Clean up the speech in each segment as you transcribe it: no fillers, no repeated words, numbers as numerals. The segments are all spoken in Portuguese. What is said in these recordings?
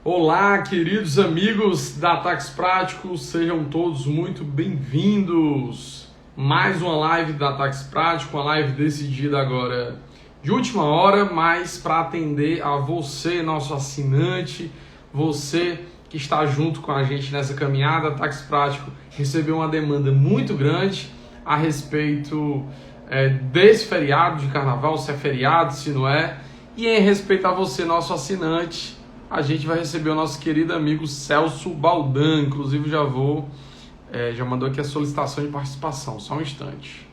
Olá, queridos amigos da Ataques Práticos, sejam todos muito bem-vindos. Mais uma live da Ataques Práticos, uma live decidida agora de última hora, mas para atender a você, nosso assinante, você que está junto com a gente nessa caminhada. Ataques Práticos recebeu uma demanda muito grande a respeito desse feriado de carnaval, se é feriado, se não é, e em respeito a você, nosso assinante, a gente vai receber o nosso querido amigo Celso Baldan. Inclusive já mandou aqui a solicitação de participação, só um instante.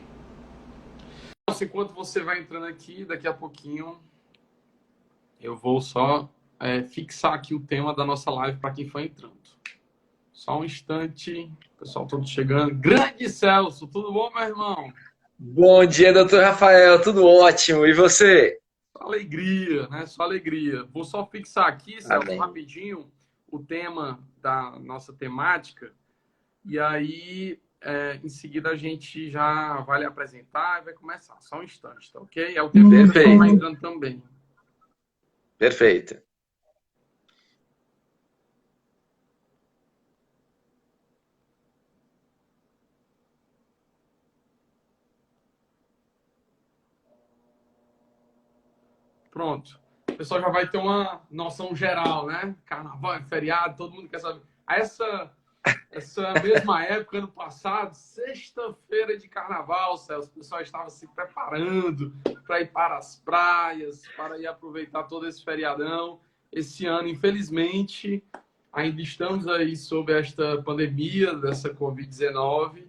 Enquanto você vai entrando aqui, daqui a pouquinho eu vou só fixar aqui o tema da nossa live para quem for entrando. Só um instante, pessoal todo chegando. Grande Celso, tudo bom, meu irmão? Bom dia, doutor Rafael, tudo ótimo. E você? Só alegria, né? Só alegria. Vou só fixar aqui, Celso, Amém. rapidinho, o tema da nossa temática. E aí, em seguida, a gente já vai lhe apresentar e vai começar. Só um instante, tá ok? É o tempo que o pessoal vai Perfeito, entrando também. perfeito. Pronto. O pessoal já vai ter uma noção geral, né? Carnaval é feriado, todo mundo quer saber. Essa mesma época, ano passado, sexta-feira de carnaval, Celso, o pessoal estava se preparando para ir para as praias, para ir aproveitar todo esse feriadão. Esse ano, infelizmente, ainda estamos aí sob esta pandemia, dessa Covid-19,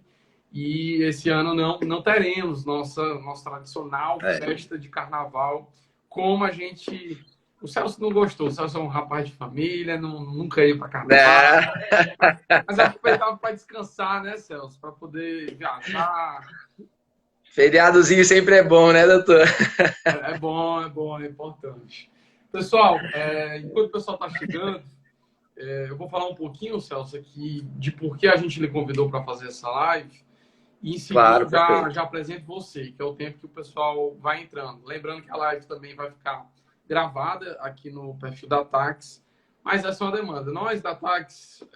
e esse ano não teremos nossa tradicional É. festa de carnaval como a gente... O Celso não gostou, o Celso é um rapaz de família, nunca ia para carnaval, Né? mas aproveitava para descansar, né, Celso? Para poder viajar. Feriadozinho sempre é bom, né, doutor? É bom, é importante. Pessoal, enquanto o pessoal está chegando, eu vou falar um pouquinho, Celso, aqui de por que a gente lhe convidou para fazer essa live. E em seguida Claro, perfeito. já apresento você, que é o tempo que o pessoal vai entrando. Lembrando que a live também vai ficar gravada aqui no perfil da Tax, mas essa é uma demanda. Nós da Tax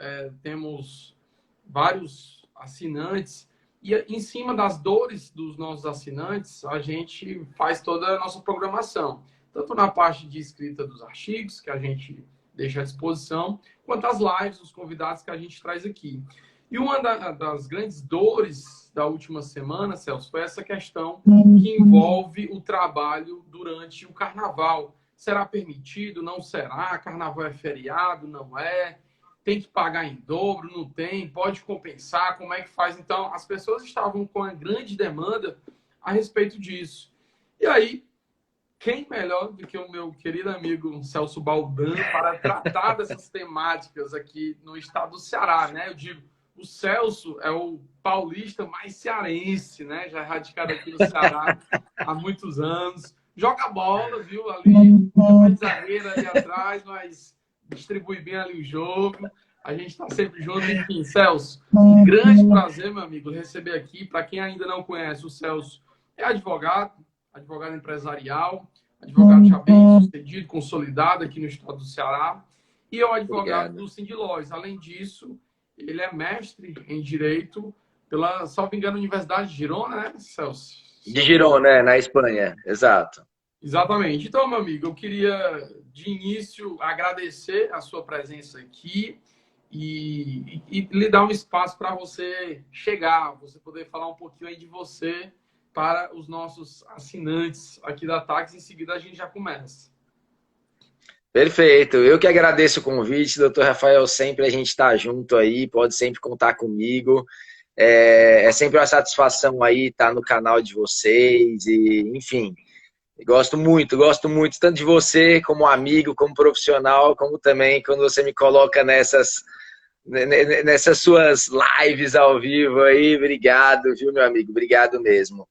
temos vários assinantes e em cima das dores dos nossos assinantes, a gente faz toda a nossa programação, tanto na parte de escrita dos artigos, que a gente deixa à disposição, quanto as lives, os convidados que a gente traz aqui. E uma das grandes dores da última semana, Celso, foi essa questão que envolve o trabalho durante o carnaval. Será permitido? Não será? Carnaval é feriado? Não é? Tem que pagar em dobro? Não tem? Pode compensar? Como é que faz? Então, as pessoas estavam com uma grande demanda a respeito disso. E aí, quem melhor do que o meu querido amigo Celso Baldan para tratar dessas temáticas aqui no estado do Ceará, né? Eu digo, o Celso é o paulista mais cearense, né? Já é radicado aqui no Ceará há muitos anos. Joga bola, viu? Ali, é de zagueiro ali atrás, mas distribui bem ali o jogo. A gente está sempre junto. Enfim, Celso, um grande prazer, meu amigo, receber aqui. Para quem ainda não conhece, o Celso é advogado empresarial, advogado já bem sucedido, consolidado aqui no estado do Ceará, e é o advogado Obrigado. do Cindy Lojas. Além disso, ele é mestre em Direito pela, salvo engano, Universidade de Girona, né, Celso? De Girona, né, na Espanha, exato. Exatamente. Então, meu amigo, eu queria, de início, agradecer a sua presença aqui e lhe dar um espaço para você chegar, você poder falar um pouquinho aí de você para os nossos assinantes aqui da Tax. Em seguida, a gente já começa. Perfeito. Eu que agradeço o convite, doutor Rafael. Sempre a gente está junto aí, pode sempre contar comigo. É sempre uma satisfação aí estar no canal de vocês e, enfim. Gosto muito, tanto de você como amigo, como profissional, como também quando você me coloca nessas suas lives ao vivo aí. Obrigado, viu, meu amigo? Obrigado mesmo.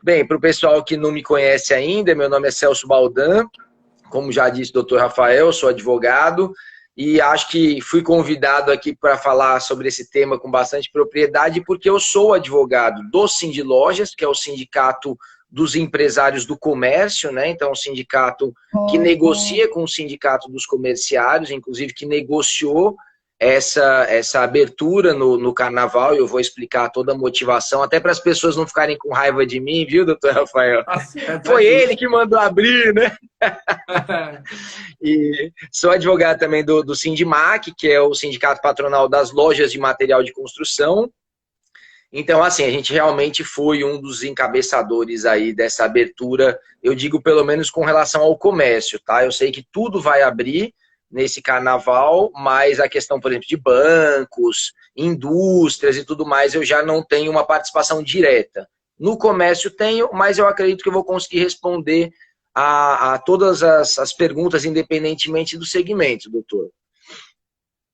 Bem, para o pessoal que não me conhece ainda, meu nome é Celso Baldan, como já disse o doutor Rafael, sou advogado e acho que fui convidado aqui para falar sobre esse tema com bastante propriedade porque eu sou advogado do Cindy Lojas, que é o sindicato dos empresários do comércio, né? Então, o sindicato que negocia com o sindicato dos comerciários, inclusive que negociou essa abertura no carnaval, e eu vou explicar toda a motivação, até para as pessoas não ficarem com raiva de mim, viu, doutor Rafael? Tá certo, Foi é ele justo. que mandou abrir, né? E sou advogado também do Sindimac, que é o Sindicato Patronal das Lojas de Material de Construção. Então, assim, a gente realmente foi um dos encabeçadores aí dessa abertura, eu digo pelo menos com relação ao comércio, tá? Eu sei que tudo vai abrir nesse carnaval, mas a questão, por exemplo, de bancos, indústrias e tudo mais, eu já não tenho uma participação direta. No comércio tenho, mas eu acredito que eu vou conseguir responder a todas as perguntas, independentemente do segmento, doutor.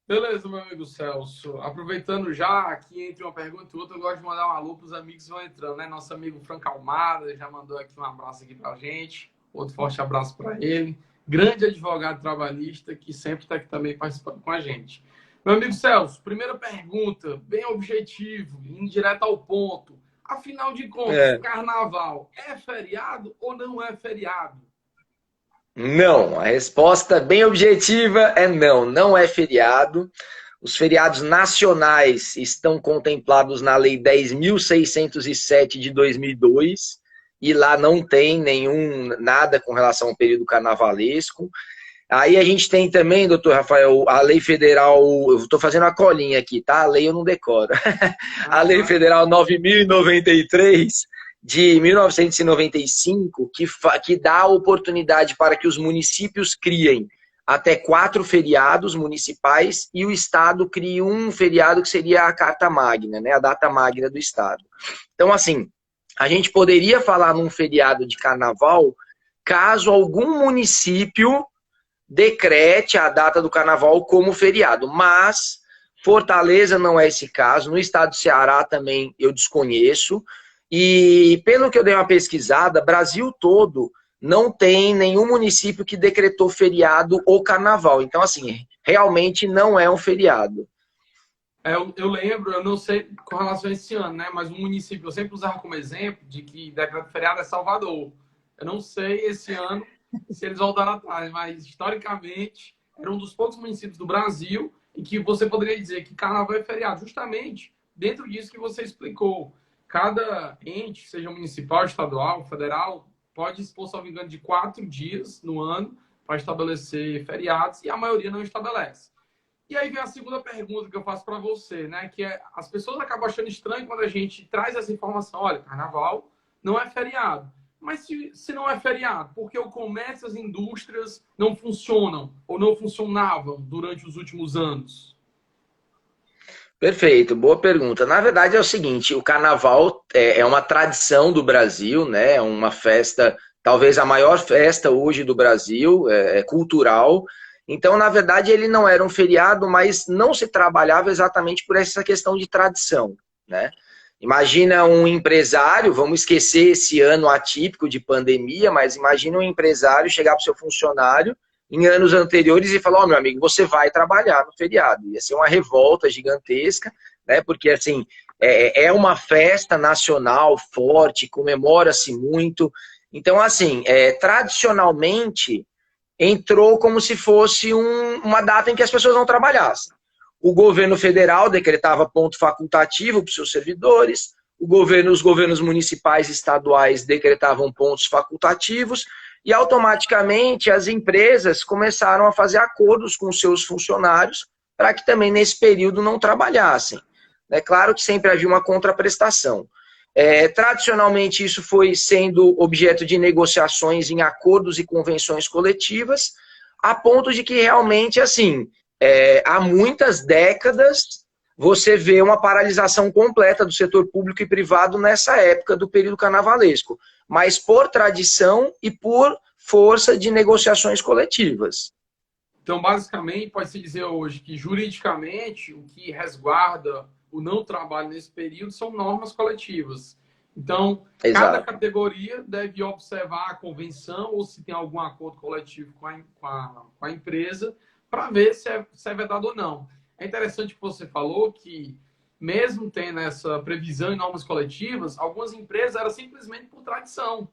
Beleza, meu amigo Celso. Aproveitando já aqui entre uma pergunta e outra, eu gosto de mandar um alô para os amigos que vão entrando, né? Nosso amigo Franco Almada já mandou aqui um abraço aqui para a gente. Outro forte abraço para ele. Grande advogado trabalhista que sempre está aqui também participando com a gente. Meu amigo Celso, primeira pergunta, bem objetivo, indo direto ao ponto. Afinal de contas, carnaval é feriado ou não é feriado? Não, a resposta bem objetiva é não, não é feriado. Os feriados nacionais estão contemplados na Lei 10.607 de 2002 e lá não tem nada com relação ao período carnavalesco. Aí a gente tem também, doutor Rafael, a Lei Federal, eu estou fazendo a colinha aqui, tá? A lei eu não decoro. A Lei Federal 9.093 de 1995, que dá a oportunidade para que os municípios criem até 4 feriados municipais e o Estado crie um feriado que seria a Carta Magna, né, a data magna do Estado. Então, assim, a gente poderia falar num feriado de carnaval caso algum município decrete a data do carnaval como feriado, mas Fortaleza não é esse caso, no estado do Ceará também eu desconheço, e pelo que eu dei uma pesquisada, Brasil todo não tem nenhum município que decretou feriado ou carnaval. Então, assim, realmente não é um feriado. Eu lembro, eu não sei com relação a esse ano, né? Mas o município, eu sempre usava como exemplo de que decreto feriado é Salvador. Eu não sei esse ano se eles voltaram atrás, mas historicamente era um dos poucos municípios do Brasil em que você poderia dizer que carnaval é feriado, justamente dentro disso que você explicou. Cada ente, seja municipal, estadual, federal, pode dispor, se não me engano, de 4 dias no ano para estabelecer feriados e a maioria não estabelece. E aí vem a segunda pergunta que eu faço para você, né? Que é, as pessoas acabam achando estranho quando a gente traz essa informação. Olha, carnaval não é feriado. Mas se não é feriado, por que o comércio e as indústrias não funcionam ou não funcionavam durante os últimos anos? Perfeito, boa pergunta. Na verdade é o seguinte, o carnaval é uma tradição do Brasil, né? É uma festa, talvez a maior festa hoje do Brasil, é cultural. Então, na verdade, ele não era um feriado, mas não se trabalhava exatamente por essa questão de tradição, né? Imagina um empresário, vamos esquecer esse ano atípico de pandemia, mas imagina um empresário chegar para o seu funcionário em anos anteriores e falar, ó, meu amigo, você vai trabalhar no feriado. Ia ser uma revolta gigantesca, né? Porque, assim, é uma festa nacional forte, comemora-se muito. Então, assim, tradicionalmente, entrou como se fosse uma data em que as pessoas não trabalhassem. O governo federal decretava ponto facultativo para os seus servidores, os governos municipais e estaduais decretavam pontos facultativos, e automaticamente as empresas começaram a fazer acordos com seus funcionários para que também nesse período não trabalhassem. É claro que sempre havia uma contraprestação. Tradicionalmente isso foi sendo objeto de negociações em acordos e convenções coletivas, a ponto de que realmente, assim, há muitas décadas você vê uma paralisação completa do setor público e privado nessa época do período carnavalesco, mas por tradição e por força de negociações coletivas. Então, basicamente, pode-se dizer hoje que, juridicamente, o que resguarda o não trabalho nesse período são normas coletivas. Então, cada Exato. categoria deve observar a convenção ou se tem algum acordo coletivo com a empresa para ver se é verdade ou não. É interessante que você falou que mesmo tendo essa previsão em normas coletivas, algumas empresas eram simplesmente por tradição.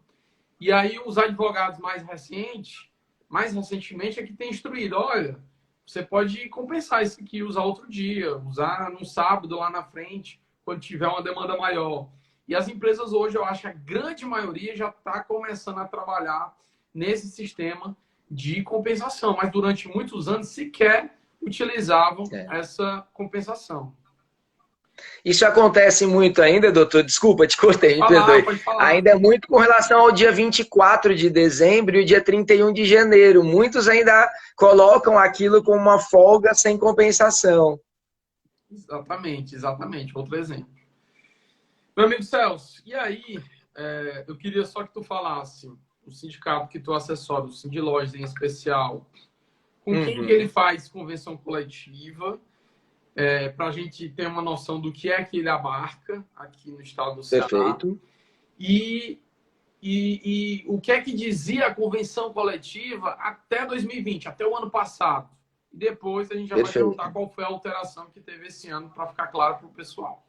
E aí os advogados mais recentemente, é que tem instruído, olha, você pode compensar isso aqui, usar outro dia, usar num sábado lá na frente, quando tiver uma demanda maior. E as empresas hoje, eu acho que a grande maioria já está começando a trabalhar nesse sistema de compensação, mas durante muitos anos sequer utilizavam essa compensação. Isso acontece muito ainda, doutor? Desculpa, te cortei, me perdoe. Ainda é muito com relação ao dia 24 de dezembro e o dia 31 de janeiro. Muitos ainda colocam aquilo como uma folga sem compensação. Exatamente, exatamente. Outro exemplo. Meu amigo Celso, e aí, eu queria só que tu falasse, o sindicato que tu assessora, o Sindlojas em especial, com quem que ele faz convenção coletiva, para a gente ter uma noção do que é que ele abarca aqui no estado do Ceará. Perfeito. E o que é que dizia a convenção coletiva até 2020, até o ano passado. E depois a gente já vai perguntar qual foi a alteração que teve esse ano, para ficar claro para o pessoal.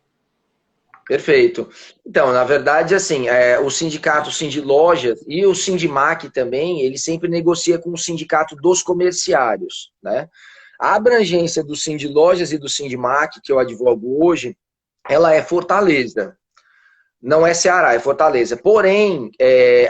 Perfeito. Então, na verdade, assim, o sindicato Sindlojas e o Sindmac também, ele sempre negocia com o sindicato dos comerciários, né? A abrangência do Sindlojas e do Sindmac, que eu advogo hoje, ela é Fortaleza. Não é Ceará, é Fortaleza. Porém,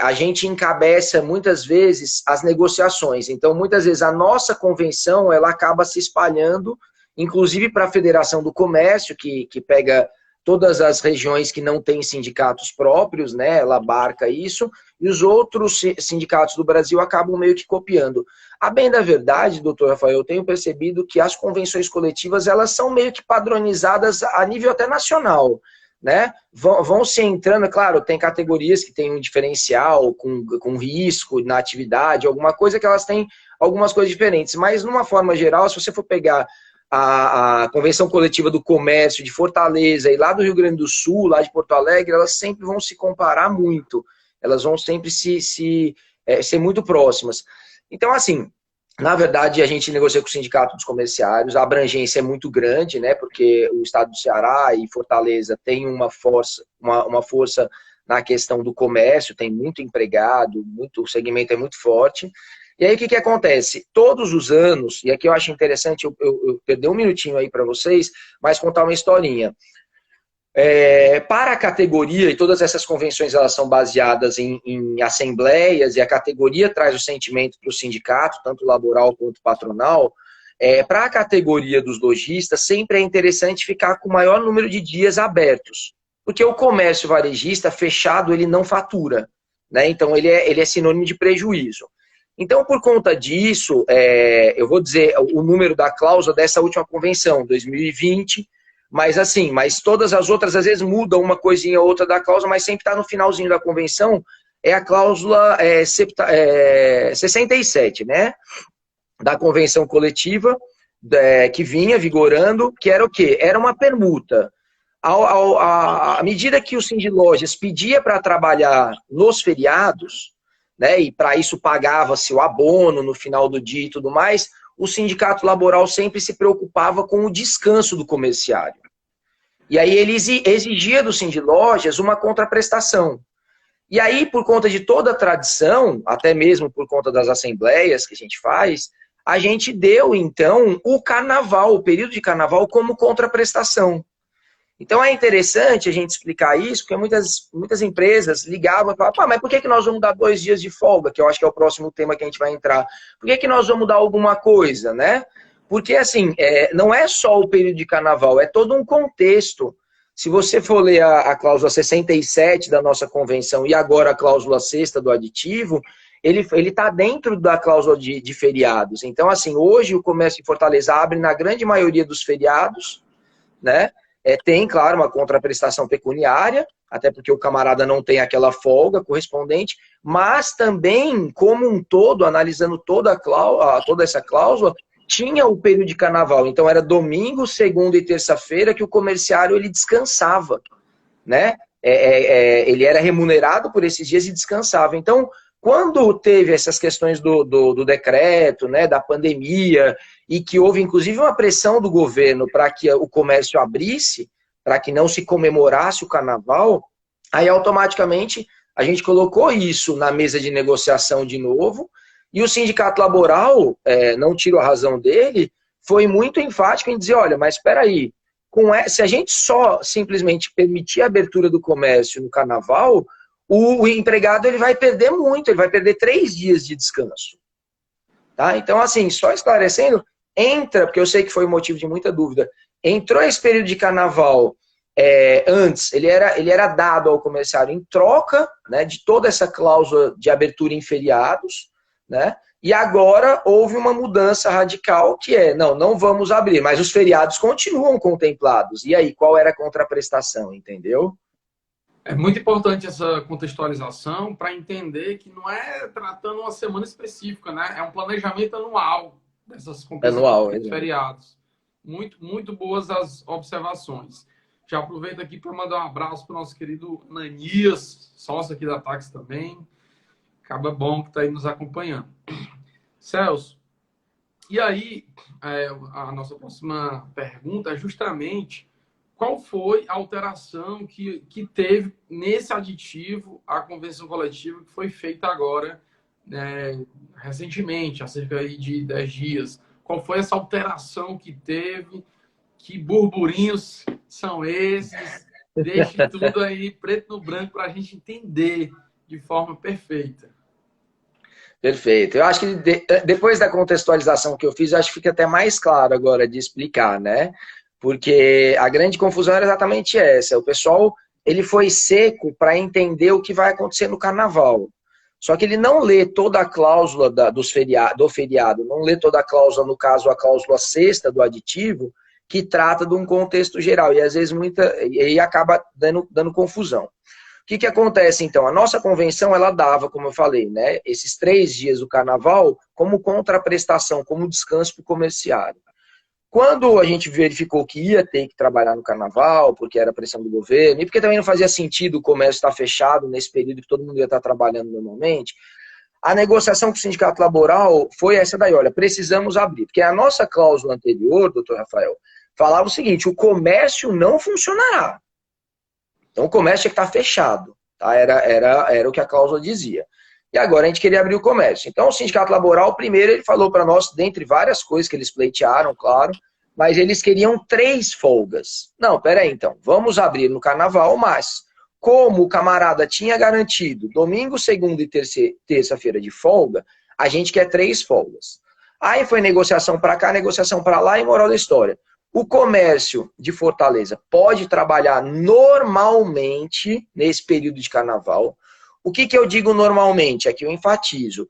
a gente encabeça muitas vezes as negociações. Então, muitas vezes a nossa convenção, ela acaba se espalhando, inclusive para a Federação do Comércio, que pega todas as regiões que não têm sindicatos próprios, né? Ela abarca isso, e os outros sindicatos do Brasil acabam meio que copiando. A bem da verdade, doutor Rafael, eu tenho percebido que as convenções coletivas, elas são meio que padronizadas a nível até nacional, né? Vão se entrando, claro, tem categorias que têm um diferencial, com risco na atividade, alguma coisa que elas têm algumas coisas diferentes, mas numa forma geral, se você for pegar a Convenção Coletiva do Comércio de Fortaleza e lá do Rio Grande do Sul, lá de Porto Alegre, elas sempre vão se comparar muito. Elas vão sempre ser muito próximas. Então, assim, na verdade, a gente negocia com o Sindicato dos Comerciários, a abrangência é muito grande, né? Porque o estado do Ceará e Fortaleza tem uma força na questão do comércio, tem muito empregado, o segmento é muito forte. E aí, o que acontece? Todos os anos, e aqui eu acho interessante, eu perdi um minutinho aí para vocês, mas contar uma historinha. Para a categoria, e todas essas convenções elas são baseadas em assembleias, e a categoria traz o sentimento para o sindicato, tanto laboral quanto patronal, para a categoria dos lojistas, sempre é interessante ficar com o maior número de dias abertos, porque o comércio varejista fechado, ele não fatura, né? Então ele é sinônimo de prejuízo. Então, por conta disso, eu vou dizer o número da cláusula dessa última convenção, 2020, mas todas as outras, às vezes, mudam uma coisinha ou outra da cláusula, mas sempre está no finalzinho da convenção, é a cláusula 67, né? Da convenção coletiva, que vinha vigorando, que era o quê? Era uma permuta. À medida que o Sindlojas pedia para trabalhar nos feriados, né, e para isso pagava-se o abono no final do dia e tudo mais, o sindicato laboral sempre se preocupava com o descanso do comerciário. E aí ele exigia do Sindlojas uma contraprestação. E aí, por conta de toda a tradição, até mesmo por conta das assembleias que a gente faz, a gente deu, então, o carnaval, o período de carnaval, como contraprestação. Então é interessante a gente explicar isso, porque muitas empresas ligavam e falavam, mas por que nós vamos dar 2 dias de folga? Que eu acho que é o próximo tema que a gente vai entrar. Por que nós vamos dar alguma coisa, né? Porque, assim, não é só o período de carnaval, é todo um contexto. Se você for ler a cláusula 67 da nossa convenção e agora a cláusula 6ª do aditivo, ele está dentro da cláusula de feriados. Então, assim, hoje o comércio em Fortaleza abre na grande maioria dos feriados, né? Tem, claro, uma contraprestação pecuniária, até porque o camarada não tem aquela folga correspondente, mas também, como um todo, analisando toda essa cláusula, tinha o período de carnaval. Então, era domingo, segunda e terça-feira que o comerciário ele descansava, né? Ele era remunerado por esses dias e descansava. Então, quando teve essas questões do decreto, né, da pandemia, e que houve, inclusive, uma pressão do governo para que o comércio abrisse, para que não se comemorasse o carnaval, aí automaticamente a gente colocou isso na mesa de negociação de novo, e o sindicato laboral, não tiro a razão dele, foi muito enfático em dizer, olha, mas espera aí, se a gente só simplesmente permitir a abertura do comércio no carnaval, o empregado ele vai perder muito, ele vai perder 3 dias de descanso. Tá? Então, assim, só esclarecendo, porque eu sei que foi motivo de muita dúvida, entrou esse período de carnaval antes, ele era dado ao comerciário em troca, né, de toda essa cláusula de abertura em feriados, né, e agora houve uma mudança radical que não vamos abrir, mas os feriados continuam contemplados. E aí, qual era a contraprestação, entendeu? É muito importante essa contextualização para entender que não é tratando uma semana específica, né? É um planejamento anual dessas compensações de feriados. Muito, muito boas as observações. Já aproveito aqui para mandar um abraço para o nosso querido Nanias, sócio aqui da Tax também. Acaba bom que está aí nos acompanhando. Celso, e aí a nossa próxima pergunta é justamente qual foi a alteração que teve nesse aditivo à convenção coletiva que foi feita agora, recentemente, há cerca de 10 dias. Qual foi essa alteração que teve? Que burburinhos são esses? Deixe tudo aí preto no branco para a gente entender de forma perfeita. Perfeito. Eu acho que depois da contextualização que eu fiz, acho que fica até mais claro agora de explicar, né? Porque a grande confusão era exatamente essa. O pessoal, ele foi seco para entender o que vai acontecer no carnaval. Só que ele não lê toda a cláusula do feriado, não lê toda a cláusula, no caso, a cláusula 6ª do aditivo, que trata de um contexto geral. E às vezes e acaba dando confusão. O que acontece, então? A nossa convenção, ela dava, como eu falei, né, esses 3 dias do carnaval como contraprestação, como descanso para o comerciário. Quando a gente verificou que ia ter que trabalhar no carnaval, porque era pressão do governo, e porque também não fazia sentido o comércio estar fechado nesse período que todo mundo ia estar trabalhando normalmente, a negociação com o sindicato laboral foi essa daí, olha, precisamos abrir. Porque a nossa cláusula anterior, doutor Rafael, falava o seguinte, o comércio não funcionará. Então o comércio tinha que estar fechado, tá? Era o que a cláusula dizia. E agora a gente queria abrir o comércio. Então o sindicato laboral, primeiro, ele falou para nós, dentre várias coisas que eles pleitearam, claro, mas eles queriam 3 folgas. Não, peraí então, vamos abrir no carnaval, mas como o camarada tinha garantido domingo, segunda e terça-feira de folga, a gente quer 3 folgas. Aí foi negociação para cá, negociação para lá e moral da história. O comércio de Fortaleza pode trabalhar normalmente nesse período de carnaval. O que eu digo normalmente? Aqui eu enfatizo.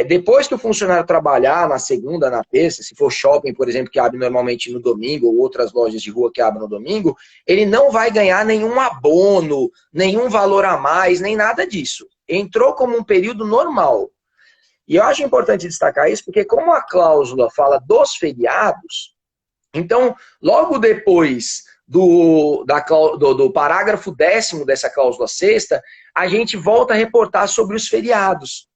Depois que o funcionário trabalhar na segunda, na terça, se for shopping, por exemplo, que abre normalmente no domingo, ou outras lojas de rua que abrem no domingo, ele não vai ganhar nenhum abono, nenhum valor a mais, nem nada disso. Entrou como um período normal. E eu acho importante destacar isso, porque como a cláusula fala dos feriados, então, logo depois do parágrafo 10º dessa cláusula 6ª, a gente volta a reportar sobre os feriados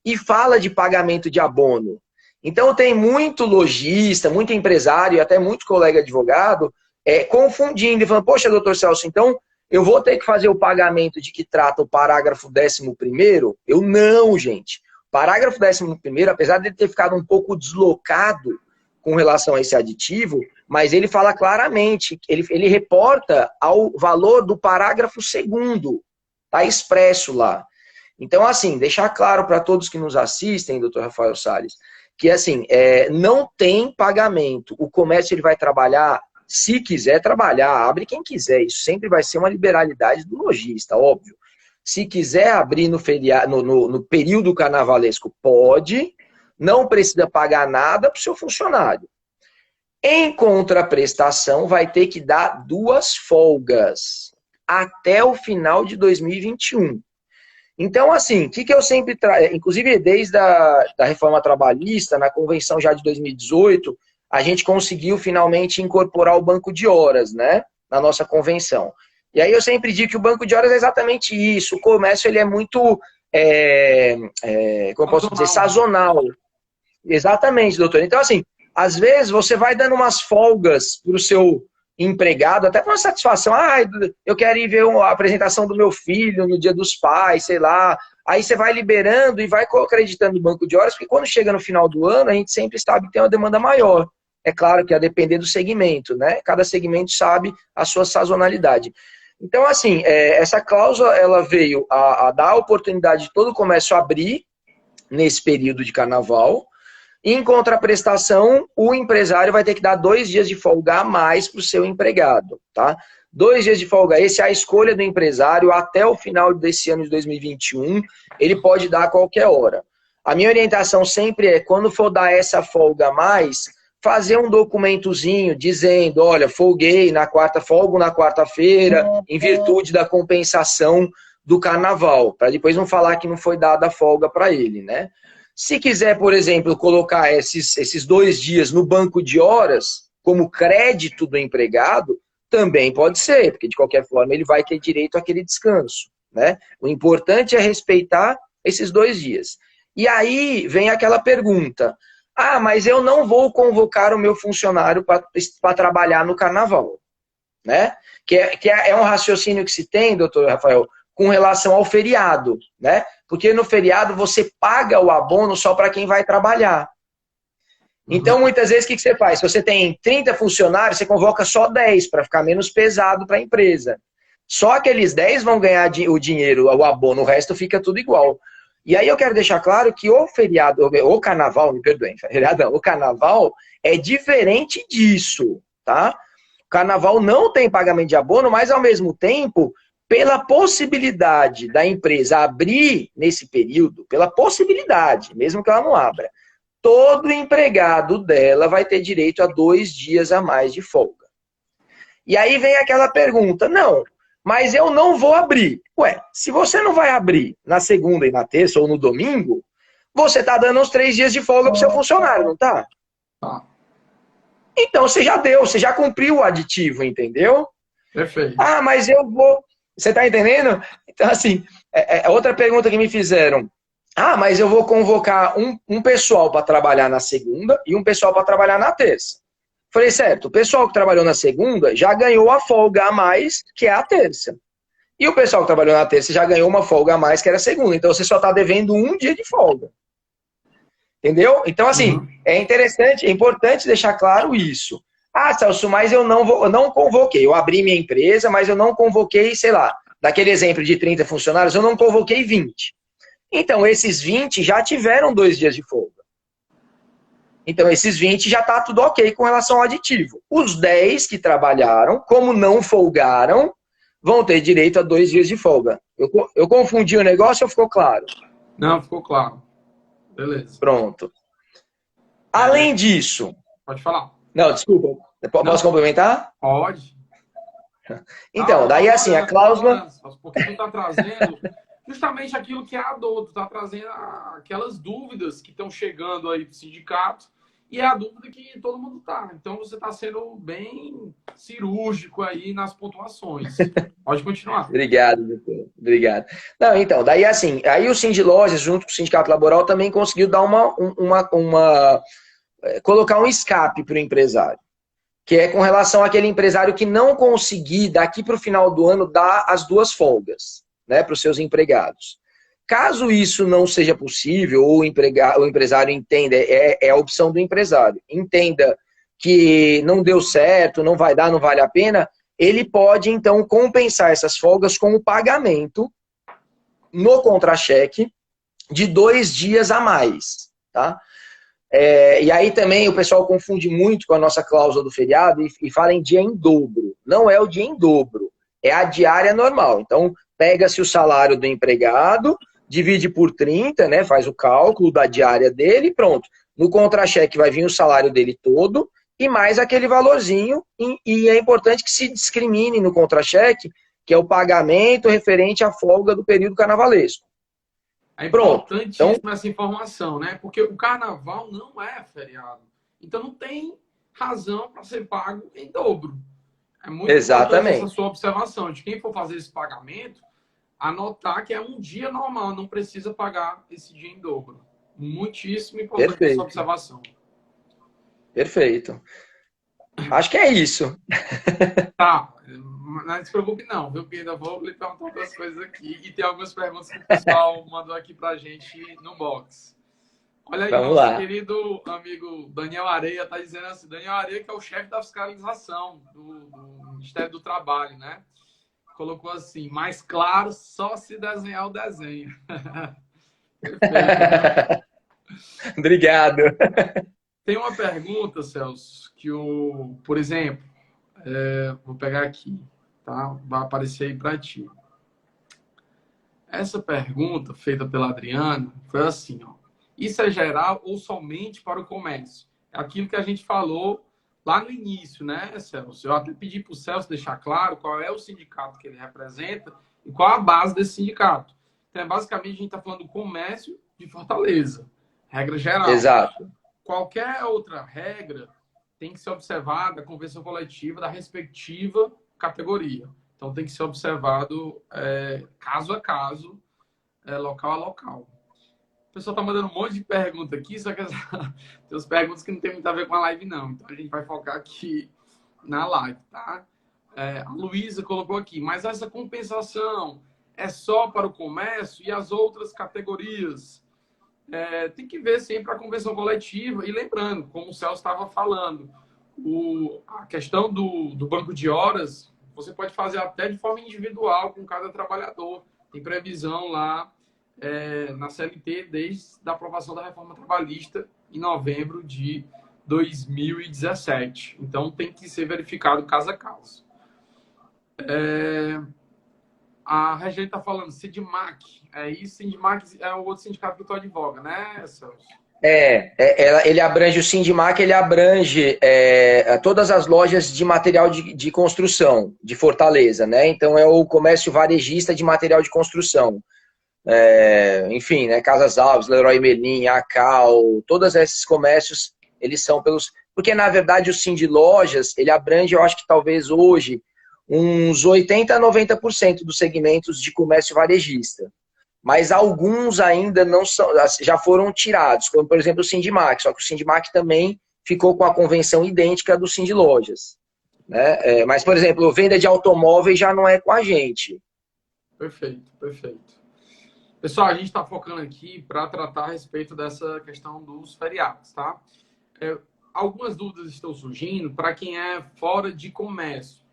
e fala de pagamento de abono. Então, tem muito lojista, muito empresário, até muito colega advogado, confundindo e falando, poxa, doutor Celso, então eu vou ter que fazer o pagamento de que trata o parágrafo 11º? Eu não, gente. O parágrafo 11º, apesar de ele ter ficado um pouco deslocado com relação a esse aditivo, mas ele fala claramente, ele reporta ao valor do parágrafo 2º, está expresso lá. Então, assim, deixar claro para todos que nos assistem, doutor Rafael Salles, que assim, não tem pagamento. O comércio ele vai trabalhar, se quiser trabalhar, abre quem quiser. Isso sempre vai ser uma liberalidade do lojista, óbvio. Se quiser abrir no período carnavalesco, pode, não precisa pagar nada para o seu funcionário. Em contraprestação, vai ter que dar 2 folgas até o final de 2021. Então, assim, o que eu sempre trago, inclusive desde a reforma trabalhista, na convenção já de 2018, a gente conseguiu finalmente incorporar o banco de horas, né, na nossa convenção. E aí eu sempre digo que o banco de horas é exatamente isso, o comércio ele é muito, como eu posso dizer, sazonal. Exatamente, doutor. Então, assim, às vezes você vai dando umas folgas para o seu empregado, até por uma satisfação, ah, eu quero ir ver a apresentação do meu filho no Dia dos Pais, sei lá. Aí você vai liberando e vai acreditando no banco de horas, porque quando chega no final do ano, a gente sempre sabe que tem uma demanda maior. É claro que a depender do segmento, né? Cada segmento sabe a sua sazonalidade. Então, assim, essa cláusula, ela veio a dar a oportunidade de todo o comércio abrir nesse período de carnaval. Em contraprestação, o empresário vai ter que dar 2 dias de folga a mais para o seu empregado, tá? 2 dias de folga, esse é a escolha do empresário até o final desse ano de 2021, ele pode dar a qualquer hora. A minha orientação sempre é, quando for dar essa folga a mais, fazer um documentozinho dizendo, olha, folguei na folgo na quarta-feira, em virtude da compensação do carnaval, para depois não falar que não foi dada a folga para ele, né? Se quiser, por exemplo, colocar esses 2 dias no banco de horas, como crédito do empregado, também pode ser, porque de qualquer forma ele vai ter direito àquele descanso, né? O importante é respeitar esses 2 dias. E aí vem aquela pergunta, ah, mas eu não vou convocar o meu funcionário para trabalhar no carnaval, né? Que é um raciocínio que se tem, doutor Rafael, com relação ao feriado, né? Porque no feriado você paga o abono só para quem vai trabalhar. Então, muitas vezes, o que você faz? Se você tem 30 funcionários, você convoca só 10 para ficar menos pesado para a empresa. Só aqueles 10 vão ganhar o dinheiro, o abono, o resto fica tudo igual. E aí eu quero deixar claro que o feriado, o carnaval, me perdoem, o carnaval é diferente disso, tá? O carnaval não tem pagamento de abono, mas ao mesmo tempo, pela possibilidade da empresa abrir nesse período, pela possibilidade, mesmo que ela não abra, todo empregado dela vai ter direito a 2 dias a mais de folga. E aí vem aquela pergunta, não, mas eu não vou abrir. Ué, se você não vai abrir na segunda e na terça ou no domingo, você está dando uns 3 dias de folga para o seu funcionário, não está? Então você já deu, você já cumpriu o aditivo, entendeu? Perfeito. Ah, mas eu vou... Você está entendendo? Então, assim, outra pergunta que me fizeram. Ah, mas eu vou convocar um pessoal para trabalhar na segunda e um pessoal para trabalhar na terça. Falei, certo, o pessoal que trabalhou na segunda já ganhou a folga a mais, que é a terça. E o pessoal que trabalhou na terça já ganhou uma folga a mais, que era a segunda. Então você só está devendo 1 dia de folga. Entendeu? Então, assim, é interessante, é importante deixar claro isso. Ah, Celso, mas eu não convoquei. Eu abri minha empresa, mas eu não convoquei, sei lá, daquele exemplo de 30 funcionários, eu não convoquei 20. Então, esses 20 já tiveram 2 dias de folga. Então, esses 20 já está tudo ok com relação ao aditivo. Os 10 que trabalharam, como não folgaram, vão ter direito a 2 dias de folga. Eu confundi o negócio ou ficou claro? Não, ficou claro. Beleza. Pronto. Além disso... Pode falar. Não, desculpa. Posso complementar? Pode. Então, daí assim, a cláusula... Porque tu está trazendo justamente aquilo que é a dor, tu está trazendo aquelas dúvidas que estão chegando aí para o sindicato e é a dúvida que todo mundo está. Então você está sendo bem cirúrgico aí nas pontuações. Pode continuar. Obrigado, doutor. Obrigado. Não, então, daí assim, aí o Sindilojas, junto com o Sindicato Laboral, também conseguiu dar colocar um escape para o empresário, que é com relação àquele empresário que não conseguir, daqui para o final do ano, dar as 2 folgas, né, para os seus empregados. Caso isso não seja possível, ou o empresário entenda, é a opção do empresário, entenda que não deu certo, não vai dar, não vale a pena, ele pode, então, compensar essas folgas com o pagamento no contra-cheque de 2 dias a mais, tá? E aí também o pessoal confunde muito com a nossa cláusula do feriado e fala em dia em dobro. Não é o dia em dobro, é a diária normal. Então, pega-se o salário do empregado, divide por 30, né, faz o cálculo da diária dele e pronto. No contra-cheque vai vir o salário dele todo e mais aquele valorzinho. E é importante que se discrimine no contra-cheque, que é o pagamento referente à folga do período carnavalesco. É importantíssima então, essa informação, né? Porque o carnaval não é feriado. Então não tem razão para ser pago em dobro. É muito importante essa sua observação de quem for fazer esse pagamento, anotar que é um dia normal, não precisa pagar esse dia em dobro. Muitíssimo importante essa observação. Perfeito. Acho que é isso. Tá, não se preocupe não, viu? Que ainda vou lhe perguntar outras coisas aqui. E tem algumas perguntas que o pessoal mandou aqui pra gente no box. Olha aí, Vamos nosso lá. querido amigo Daniel Areia está dizendo assim, Daniel Areia que é o chefe da fiscalização do Ministério do Trabalho, né? Colocou assim, mais claro, só se desenhar o desenho. Perfeito, viu? Obrigado. Tem uma pergunta, Celso, que por exemplo, vou pegar aqui, tá? Vai aparecer aí para ti. Essa pergunta feita pela Adriana foi assim, ó. Isso é geral ou somente para o comércio? É aquilo que a gente falou lá no início, né, Celso? Eu até pedi para o Celso deixar claro qual é o sindicato que ele representa e qual a base desse sindicato. Então, basicamente, a gente está falando do comércio de Fortaleza, regra geral. Exato. Qualquer outra regra tem que ser observada a convenção coletiva da respectiva categoria. Então, tem que ser observado caso a caso, local a local. O pessoal está mandando um monte de perguntas aqui, só que tem as perguntas que não tem muito a ver com a live, não. Então, a gente vai focar aqui na live, tá? A Luísa colocou aqui, mas essa compensação é só para o comércio e as outras categorias? Tem que ver sempre a convenção coletiva. E lembrando, como o Celso estava falando, a questão do banco de horas, você pode fazer até de forma individual com cada trabalhador. Tem previsão lá na CLT desde a aprovação da reforma trabalhista em novembro de 2017. Então, tem que ser verificado caso a caso. A Regina está falando, Sindmac, é isso? Sindmac é o outro sindicato que eu estou advoga, né, Celso? Ele abrange o Sindmac, ele abrange todas as lojas de material de construção de Fortaleza, né? Então é o comércio varejista de material de construção. Enfim, né? Casas Alves, Leroy Merlin, Acal, todos esses comércios, eles são pelos... Porque, na verdade, o Sindlojas, ele abrange, eu acho que talvez hoje, uns 80% a 90% dos segmentos de comércio varejista. Mas alguns ainda não são, já foram tirados, como, por exemplo, o Sindmac, só que o Sindmac também ficou com a convenção idêntica do Sindlojas. Né? Mas, por exemplo, venda de automóveis já não é com a gente. Perfeito, perfeito. Pessoal, a gente está focando aqui para tratar a respeito dessa questão dos feriados, tá? Algumas dúvidas estão surgindo para quem é fora de comércio.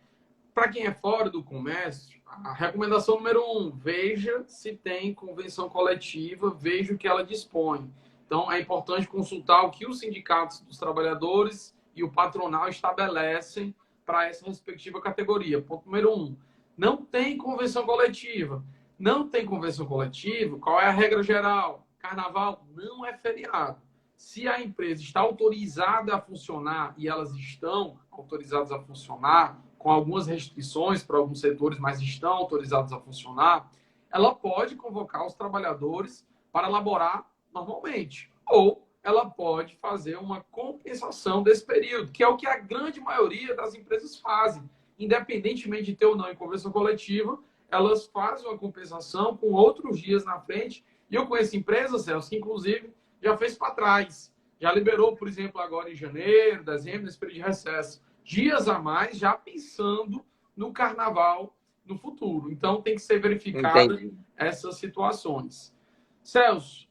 Para quem é fora do comércio, a recomendação número 1, veja se tem convenção coletiva, veja o que ela dispõe. Então, é importante consultar o que os sindicatos dos trabalhadores e o patronal estabelecem para essa respectiva categoria. Ponto número 1, não tem convenção coletiva. Não tem convenção coletiva, qual é a regra geral? Carnaval não é feriado. Se a empresa está autorizada a funcionar, e elas estão autorizadas a funcionar, com algumas restrições para alguns setores, mas estão autorizados a funcionar, ela pode convocar os trabalhadores para laborar normalmente. Ou ela pode fazer uma compensação desse período, que é o que a grande maioria das empresas fazem. Independentemente de ter ou não em convenção coletiva, elas fazem uma compensação com outros dias na frente. E eu conheço empresas, Celso, que inclusive já fez para trás. Já liberou, por exemplo, agora em janeiro, dezembro, nesse período de recesso, dias a mais, já pensando no carnaval no futuro. Então, tem que ser verificada essas situações. Celso,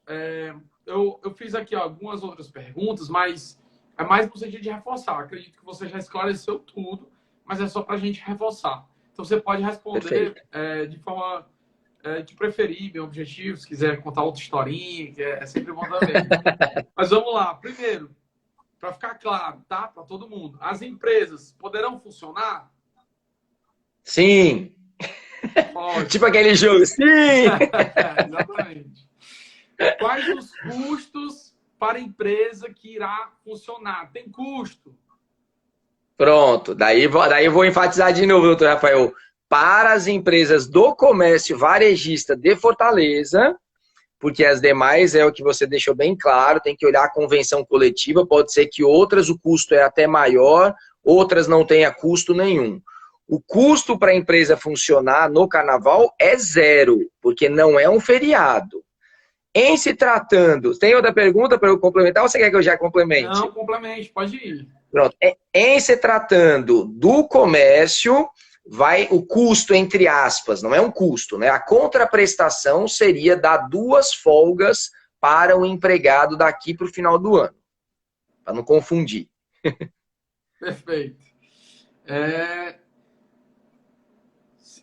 eu fiz aqui algumas outras perguntas, mas é mais no sentido de reforçar. Acredito que você já esclareceu tudo, mas é só para a gente reforçar. Então, você pode responder de forma de preferir, bem objetivo, se quiser contar outra historinha, que é sempre bom também. Mas vamos lá. Primeiro, para ficar claro, tá? Para todo mundo. As empresas poderão funcionar? Sim. Pode. Tipo aquele jogo. Sim! Exatamente. Quais os custos para a empresa que irá funcionar? Tem custo? Pronto. Daí eu vou enfatizar de novo, doutor Rafael. Para as empresas do comércio varejista de Fortaleza, porque as demais é o que você deixou bem claro, tem que olhar a convenção coletiva, pode ser que outras o custo é até maior, outras não tenha custo nenhum. O custo para a empresa funcionar no carnaval é zero, porque não é um feriado. Em se tratando, tem outra pergunta para eu complementar ou você quer que eu já complemente? Não, complemente, pode ir. Pronto. Em se tratando do comércio, vai o custo, entre aspas, não é um custo, né? A contraprestação seria dar 2 folgas para o empregado daqui para o final do ano, para não confundir. Perfeito.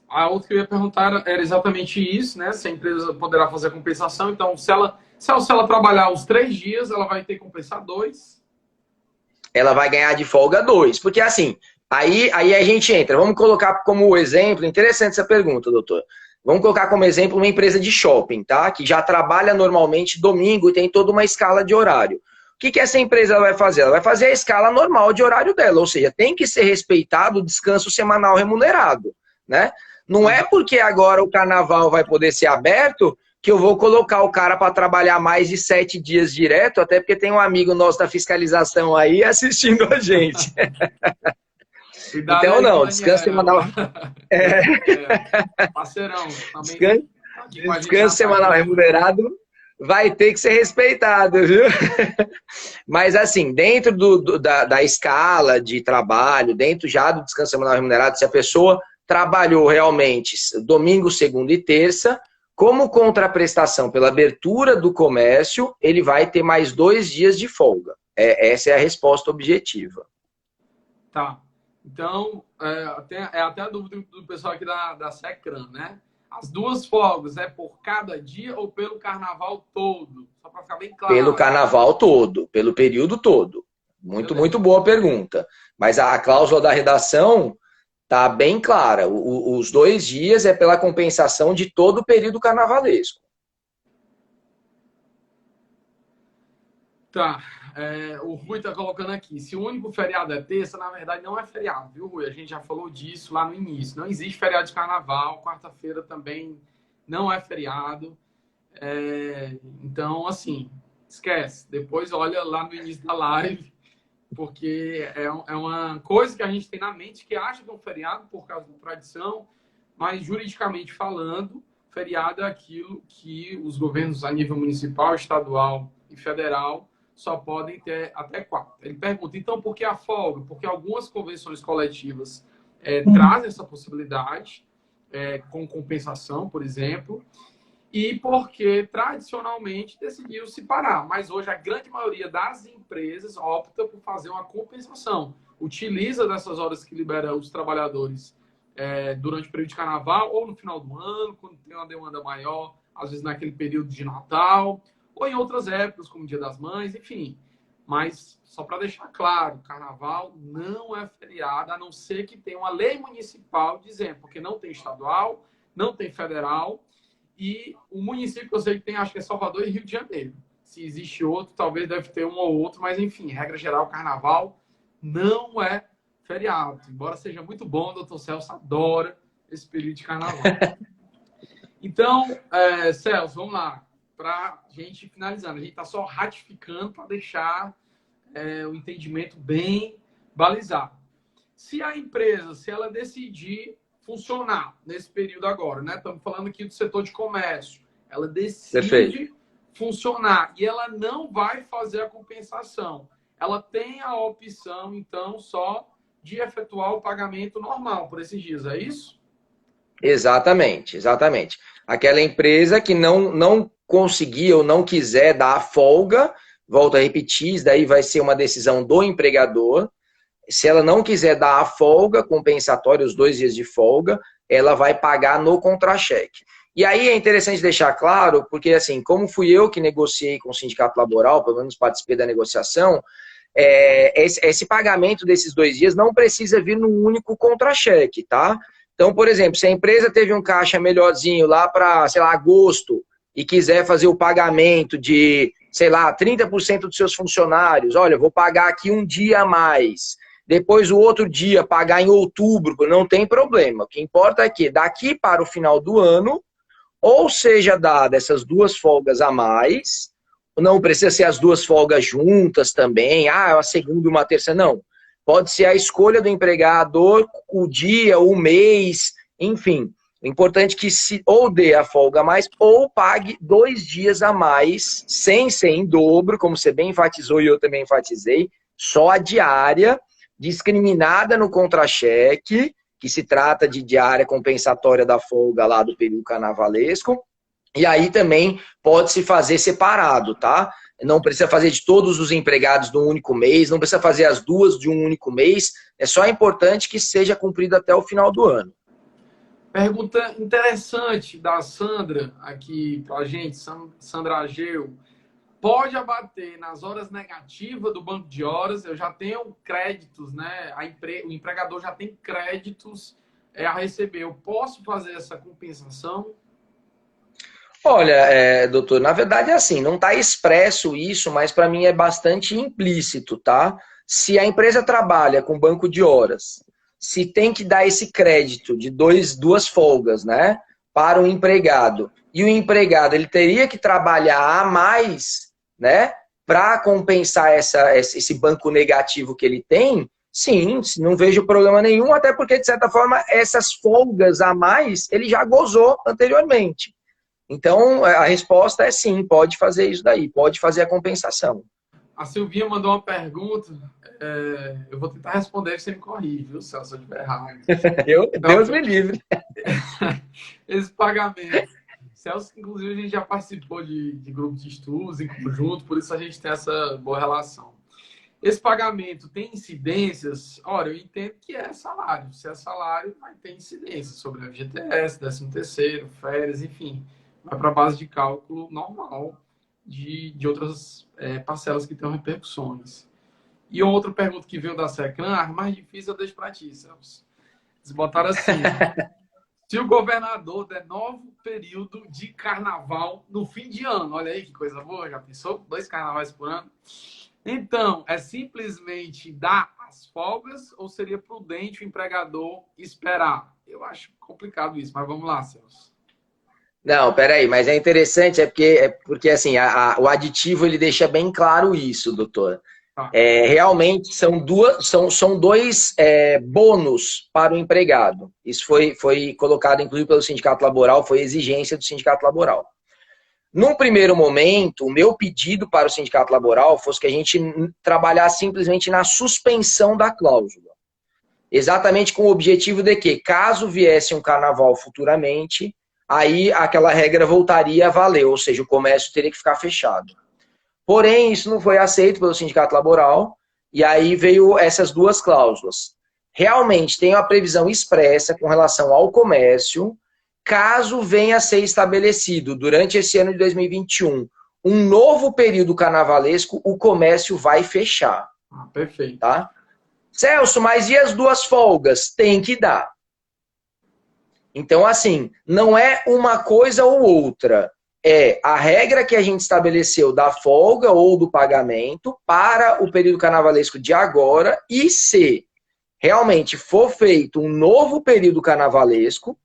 A outra que eu ia perguntar era exatamente isso, né? Se a empresa poderá fazer a compensação. Então, se ela trabalhar os 3 dias, ela vai ter que compensar 2. Ela vai ganhar de folga 2. Porque assim, aí a gente entra. Vamos colocar como exemplo, interessante essa pergunta, doutor. Vamos colocar como exemplo uma empresa de shopping, tá? Que já trabalha normalmente domingo e tem toda uma escala de horário. O que essa empresa vai fazer? Ela vai fazer a escala normal de horário dela, ou seja, tem que ser respeitado o descanso semanal remunerado, né? Não é porque agora o carnaval vai poder ser aberto que eu vou colocar o cara para trabalhar mais de 7 dias direto, até porque tem um amigo nosso da fiscalização aí assistindo a gente. Cuidado então, aí, não, Daniel. descanso semanal. Parceirão, também descanso semanal remunerado vai ter que ser respeitado, viu? Mas, assim, dentro da escala de trabalho, dentro já do descanso semanal remunerado, se a pessoa trabalhou realmente domingo, segunda e terça, como contraprestação pela abertura do comércio, ele vai ter mais 2 dias de folga. Essa é a resposta objetiva. Tá. Então, até a dúvida do pessoal aqui da Secran, né? As 2 folgas é por cada dia ou pelo carnaval todo? Só para ficar bem claro. Pelo carnaval todo, pelo período todo. Muito boa pergunta. Mas a cláusula da redação tá bem clara. Os 2 dias é pela compensação de todo o período carnavalesco. Tá. O Rui tá colocando aqui. Se o único feriado é terça, na verdade não é feriado, viu, Rui? A gente já falou disso lá no início. Não existe feriado de carnaval. Quarta-feira também não é feriado. Então, assim, esquece. Depois olha lá no início da live, porque é uma coisa que a gente tem na mente que acha que é um feriado por causa da tradição, mas juridicamente falando, feriado é aquilo que os governos a nível municipal, estadual e federal só podem ter até 4. Ele pergunta, então, por que a folga? Porque algumas convenções coletivas trazem essa possibilidade, com compensação, por exemplo, e porque tradicionalmente decidiu se parar. Mas hoje a grande maioria das empresas opta por fazer uma compensação. Utiliza dessas horas que libera os trabalhadores durante o período de carnaval ou no final do ano, quando tem uma demanda maior, às vezes naquele período de Natal, ou em outras épocas, como Dia das Mães, enfim. Mas, só para deixar claro, carnaval não é feriado, a não ser que tenha uma lei municipal dizendo, porque não tem estadual, não tem federal, e o município que eu sei que tem, acho que é Salvador e Rio de Janeiro. Se existe outro, talvez deve ter um ou outro, mas enfim, regra geral, carnaval não é feriado. Embora seja muito bom, o doutor Celso adora esse período de carnaval. Então, Celso, vamos lá. Para a gente finalizando. A gente está só ratificando para deixar o entendimento bem balizado. Se a empresa, se ela decidir funcionar nesse período agora, né? Estamos falando aqui do setor de comércio. Ela decide funcionar e ela não vai fazer a compensação. Ela tem a opção, então, só de efetuar o pagamento normal por esses dias, é isso? Exatamente, exatamente. Aquela empresa que não conseguir ou não quiser dar a folga, volto a repetir, isso daí vai ser uma decisão do empregador. Se ela não quiser dar a folga compensatória, os 2 dias de folga, ela vai pagar no contra-cheque. E aí é interessante deixar claro, porque assim, como fui eu que negociei com o sindicato laboral, pelo menos participei da negociação, esse pagamento desses 2 dias não precisa vir num único contra-cheque, tá? Então, por exemplo, se a empresa teve um caixa melhorzinho lá para, sei lá, agosto, e quiser fazer o pagamento de, sei lá, 30% dos seus funcionários, olha, eu vou pagar aqui um dia a mais, depois o outro dia pagar em outubro, não tem problema. O que importa é que daqui para o final do ano, ou seja dada essas 2 folgas a mais, não precisa ser as 2 folgas juntas também, uma segunda e uma terça, não. Pode ser a escolha do empregador, o dia, o mês, enfim. O importante é que se ou dê a folga a mais ou pague 2 dias a mais, sem ser em dobro, como você bem enfatizou e eu também enfatizei, só a diária, discriminada no contra-cheque, que se trata de diária compensatória da folga lá do período carnavalesco, e aí também pode-se fazer separado, tá? Não precisa fazer de todos os empregados de um único mês, não precisa fazer as duas de um único mês, é só importante que seja cumprido até o final do ano. Pergunta interessante da Sandra aqui pra gente, Sandra Ageu. Pode abater nas horas negativas do banco de horas, eu já tenho créditos, né? O empregador já tem créditos a receber. Eu posso fazer essa compensação? Olha, doutor, na verdade é assim, não está expresso isso, mas para mim é bastante implícito, tá? Se a empresa trabalha com banco de horas, se tem que dar esse crédito de duas folgas, né, para o empregado, e o empregado ele teria que trabalhar a mais, né, para compensar esse banco negativo que ele tem, sim, não vejo problema nenhum, até porque, de certa forma, essas folgas a mais ele já gozou anteriormente. Então, a resposta é sim, pode fazer isso daí, pode fazer a compensação. A Silvinha mandou uma pergunta, eu vou tentar responder, você me corrige, viu, Celso, se eu estiver errado. Deus me livre. Esse pagamento. Celso, inclusive, a gente já participou de grupo de estudos em conjunto, por isso a gente tem essa boa relação. Esse pagamento tem incidências? Olha, eu entendo que é salário. Se é salário, vai ter incidência sobre a FGTS, 13º, férias, enfim. Vai para a base de cálculo normal de outras parcelas que tenham repercussões. E outra pergunta que veio da Secran, mais difícil eu deixo para ti, Celso. Eles botaram assim: se o governador der novo período de carnaval no fim de ano, olha aí que coisa boa, já pensou? 2 carnavais por ano. Então, é simplesmente dar as folgas ou seria prudente o empregador esperar? Eu acho complicado isso, mas vamos lá, Celso. Não, peraí, mas é interessante, porque assim, o aditivo ele deixa bem claro isso, doutor. Realmente são dois bônus para o empregado. Isso foi colocado, inclusive, pelo Sindicato Laboral, foi exigência do Sindicato Laboral. Num primeiro momento, o meu pedido para o Sindicato Laboral fosse que a gente trabalhasse simplesmente na suspensão da cláusula. Exatamente com o objetivo de que, caso viesse um carnaval futuramente, aí aquela regra voltaria a valer, ou seja, o comércio teria que ficar fechado. Porém, isso não foi aceito pelo Sindicato Laboral, e aí veio essas duas cláusulas. Realmente tem uma previsão expressa com relação ao comércio, caso venha a ser estabelecido durante esse ano de 2021 um novo período carnavalesco, o comércio vai fechar. Perfeito. Tá? Celso, mas e as duas folgas? Tem que dar. Então, assim, não é uma coisa ou outra. É a regra que a gente estabeleceu da folga ou do pagamento para o período carnavalesco de agora, e se realmente for feito um novo período carnavalesco,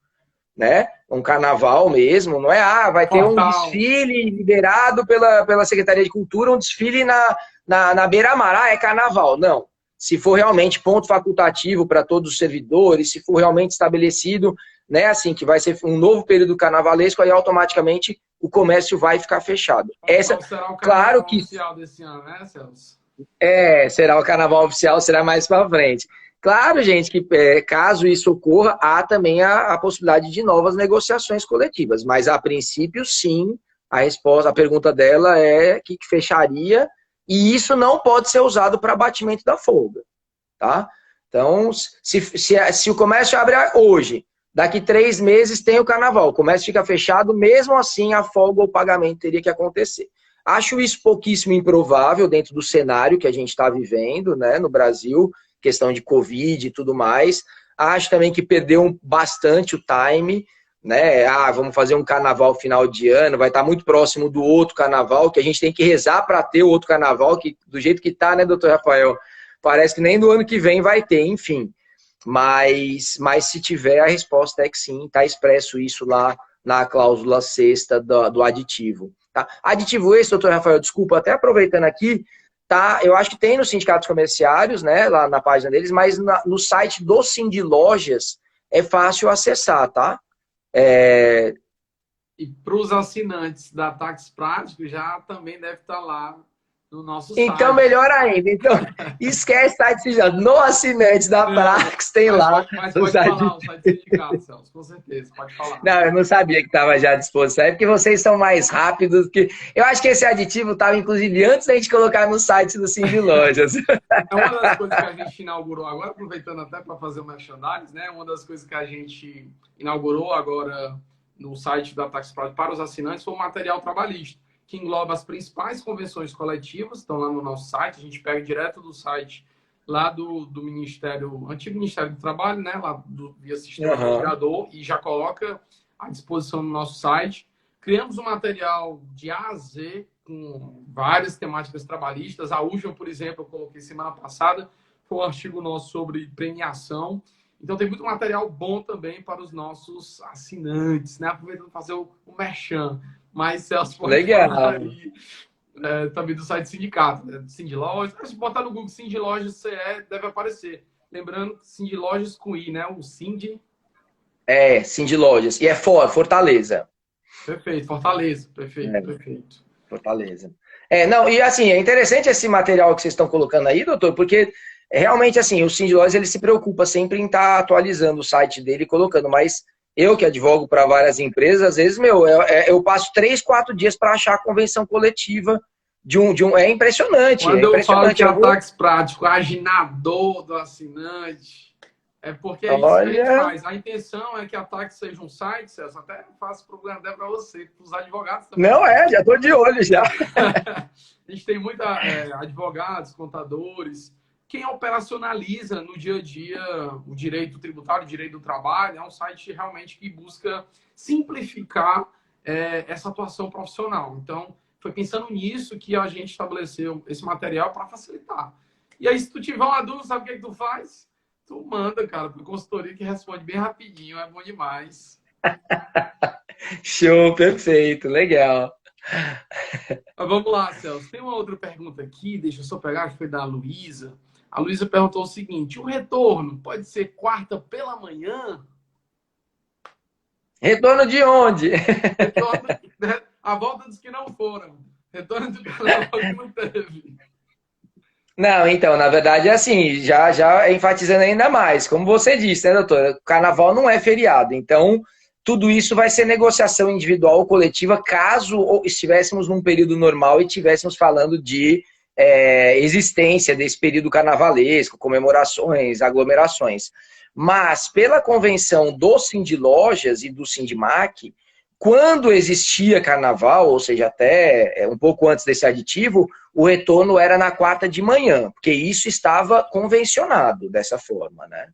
né, um carnaval mesmo, não é, vai ter um desfile liberado pela Secretaria de Cultura, um desfile na beira-mar, é carnaval. Não. Se for realmente ponto facultativo para todos os servidores, se for realmente estabelecido, né, assim, que vai ser um novo período carnavalesco, aí automaticamente o comércio vai ficar fechado. Essa, será o carnaval oficial desse ano, né, Celso? Será o carnaval oficial, será mais para frente. Claro, gente, que caso isso ocorra, há também a possibilidade de novas negociações coletivas, mas a princípio, sim, a pergunta dela é que fecharia, e isso não pode ser usado para abatimento da folga, tá? Então, se o comércio abre hoje, daqui 3 meses tem o carnaval, o comércio fica fechado, mesmo assim a folga ou o pagamento teria que acontecer. Acho isso pouquíssimo improvável dentro do cenário que a gente está vivendo, né, no Brasil, questão de Covid e tudo mais. Acho também que perdeu bastante o time, né? Vamos fazer um carnaval final de ano, vai estar muito próximo do outro carnaval, que a gente tem que rezar para ter o outro carnaval, que do jeito que está, né, doutor Rafael? Parece que nem do ano que vem vai ter, enfim. Mas se tiver, a resposta é que sim, está expresso isso lá na cláusula 6ª do aditivo. Tá? Aditivo esse, doutor Rafael, desculpa, até aproveitando aqui, tá? Eu acho que tem nos sindicatos comerciários, né, lá na página deles, mas no site do Sindilojas é fácil acessar, tá? E para os assinantes da Táxi Prático, já também deve estar lá no nosso Então, site. melhor ainda. Então, esquece site sindicato. No assinante da Prax tem lá Mas o pode site. falar o site do sindicato, Celso, com certeza, pode falar. Não, eu não sabia que estava já à disposição. É porque vocês são mais rápidos que. Eu acho que esse aditivo estava, inclusive, antes da gente colocar no site do Cindy Lojas. É uma das coisas que a gente inaugurou agora, aproveitando até para fazer o merchandising, né? Uma das coisas que a gente inaugurou agora no site da TaxProd para os assinantes foi o material trabalhista, que engloba as principais convenções coletivas, estão lá no nosso site, a gente pega direto do site lá do Ministério, antigo Ministério do Trabalho, né? Lá via sistema registrador, e já coloca à disposição no nosso site. Criamos um material de A a Z, com várias temáticas trabalhistas. A UJAM, por exemplo, eu coloquei semana passada, foi um artigo nosso sobre premiação. Então, tem muito material bom também para os nossos assinantes, né? Aproveitando para fazer o merchan. Mas, Celso, pode falar aí também do site sindicato, né? Do Cindy Lojas. Se botar no Google Cindy Lojas CE, deve aparecer. Lembrando, Cindy Lojas com I, né? O Cindy. Cindy Lojas. E é Fortaleza. Perfeito, Fortaleza. Perfeito, perfeito. Fortaleza. Não, e assim, é interessante esse material que vocês estão colocando aí, doutor, porque realmente, assim, o Cindy Lojas, ele se preocupa sempre em estar atualizando o site dele e colocando, mas eu que advogo para várias empresas, às vezes, eu passo 3, 4 dias para achar a convenção coletiva de um. É impressionante. Quando eu falo que é ataques práticos, aginador do assinante, é porque é isso que a gente faz. A intenção é que a Tax seja um site, Celso, até faço problema para você, para os advogados também. Não, já estou de olho já. A gente tem muita advogados, contadores, quem operacionaliza no dia a dia o direito tributário, o direito do trabalho. É um site realmente que busca simplificar essa atuação profissional. Então, foi pensando nisso que a gente estabeleceu esse material para facilitar. E aí, se tu tiver uma dúvida, sabe o que tu faz? Tu manda, cara, para consultoria que responde bem rapidinho. É bom demais. Show, perfeito, legal. Mas vamos lá, Celso. Tem uma outra pergunta aqui, deixa eu só pegar, que foi da Luísa. A Luísa perguntou o seguinte: o retorno pode ser quarta pela manhã? Retorno de onde? Retorno, a volta dos que não foram. Retorno do carnaval que não teve. Não, então, na verdade é assim, já enfatizando ainda mais, como você disse, né, doutora? Carnaval não é feriado, então tudo isso vai ser negociação individual ou coletiva, caso estivéssemos num período normal e estivéssemos falando de existência desse período carnavalesco, comemorações, aglomerações. Mas, pela convenção do Cindy Lojas e do Sindimac, quando existia carnaval, ou seja, até um pouco antes desse aditivo, o retorno era na quarta de manhã, porque isso estava convencionado dessa forma, né?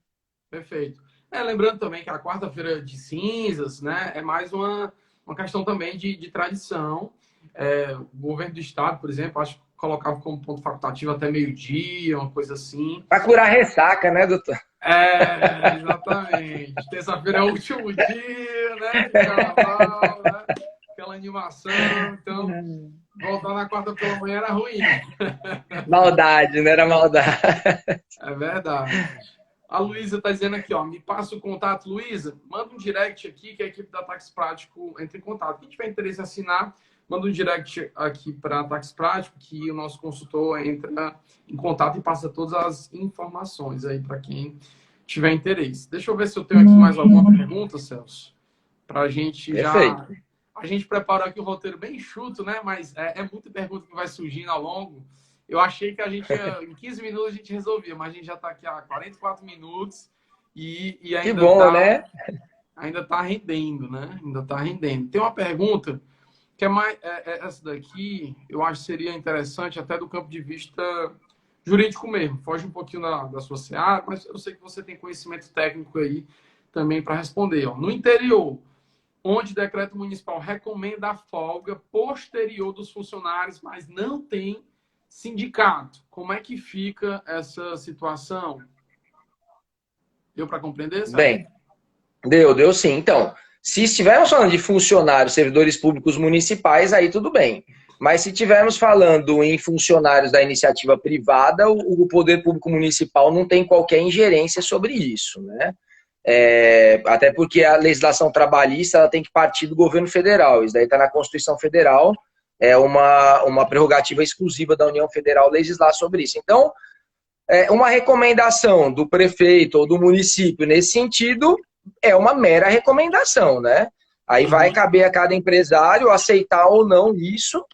Perfeito. Lembrando também que a quarta-feira de cinzas, né, é mais uma questão também de tradição. O governo do estado, por exemplo, acho que colocava como ponto facultativo até meio-dia, uma coisa assim. Para curar ressaca, né, doutor? Exatamente. Terça-feira é o último dia, né, de carnaval, né? Aquela animação. Então, voltar na quarta pela manhã era ruim. Maldade, não era maldade. É verdade. A Luísa está dizendo aqui, ó, me passa o contato, Luísa, manda um direct aqui que a equipe da Tax Prático entra em contato. Quem tiver interesse em assinar, manda um direct aqui para a Tax Prático, que o nosso consultor entra em contato e passa todas as informações aí para quem tiver interesse. Deixa eu ver se eu tenho aqui mais alguma pergunta, Celso, para a gente já... A gente preparou aqui o roteiro bem enxuto, né? Mas é muita pergunta que vai surgindo ao longo. Eu achei que em 15 minutos a gente resolvia, mas a gente já está aqui há 44 minutos e ainda que bom, né? Ainda está rendendo, né? Ainda está rendendo. Tem uma pergunta que essa daqui, eu acho que seria interessante até do campo de vista jurídico mesmo. Foge um pouquinho da sua seara, mas eu sei que você tem conhecimento técnico aí também para responder. Ó. No interior, onde o decreto municipal recomenda a folga posterior dos funcionários, mas não tem sindicato. Como é que fica essa situação? Deu para compreender? Sabe? Bem, deu sim. Então, se estivermos falando de funcionários, servidores públicos municipais, aí tudo bem. Mas se estivermos falando em funcionários da iniciativa privada, o poder público municipal não tem qualquer ingerência sobre isso, né? Até porque a legislação trabalhista ela tem que partir do governo federal. Isso daí está na Constituição Federal. é uma prerrogativa exclusiva da União Federal legislar sobre isso. Então, uma recomendação do prefeito ou do município nesse sentido é uma mera recomendação, né? Aí vai caber a cada empresário aceitar ou não isso.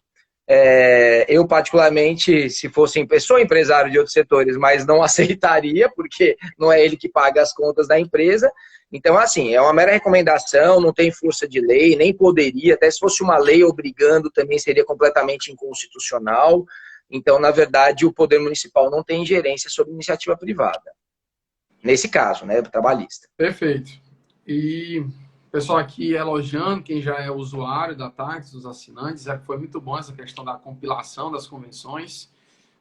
Eu, particularmente, se fosse sou empresário de outros setores, mas não aceitaria, porque não é ele que paga as contas da empresa. Então, assim, é uma mera recomendação, não tem força de lei, nem poderia, até se fosse uma lei obrigando também seria completamente inconstitucional. Então, na verdade, o poder municipal não tem ingerência sobre iniciativa privada. Nesse caso, né, trabalhista. Perfeito. E o pessoal aqui elogiando quem já é usuário da Táxi, os assinantes, que foi muito bom essa questão da compilação das convenções.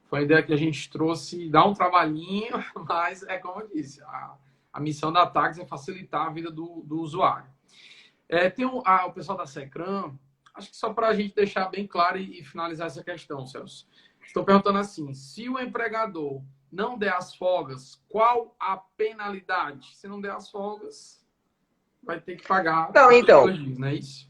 Foi uma ideia que a gente trouxe, dá um trabalhinho, mas é como eu disse, a missão da Táxi é facilitar a vida do usuário. Tem o pessoal da Secram, acho que só para a gente deixar bem claro e finalizar essa questão, Celso. Estou perguntando assim, se o empregador não der as folgas, qual a penalidade? Se não der as folgas, vai ter que pagar. Não, então. Não é isso?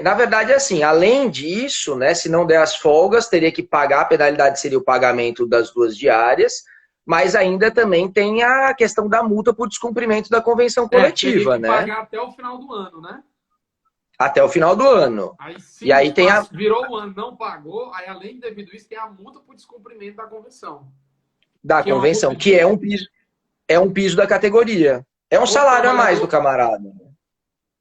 Na verdade, assim, além disso, né, se não der as folgas, teria que pagar, a penalidade seria o pagamento das 2 diárias, mas ainda também tem a questão da multa por descumprimento da convenção coletiva, teria que né? pagar até o final do ano, né? Até o final do ano. Aí, se e aí tem virou o ano, não pagou, aí além de devido isso, tem a multa por descumprimento da convenção. Da convenção, que é um piso da categoria. É um salário a mais do camarada.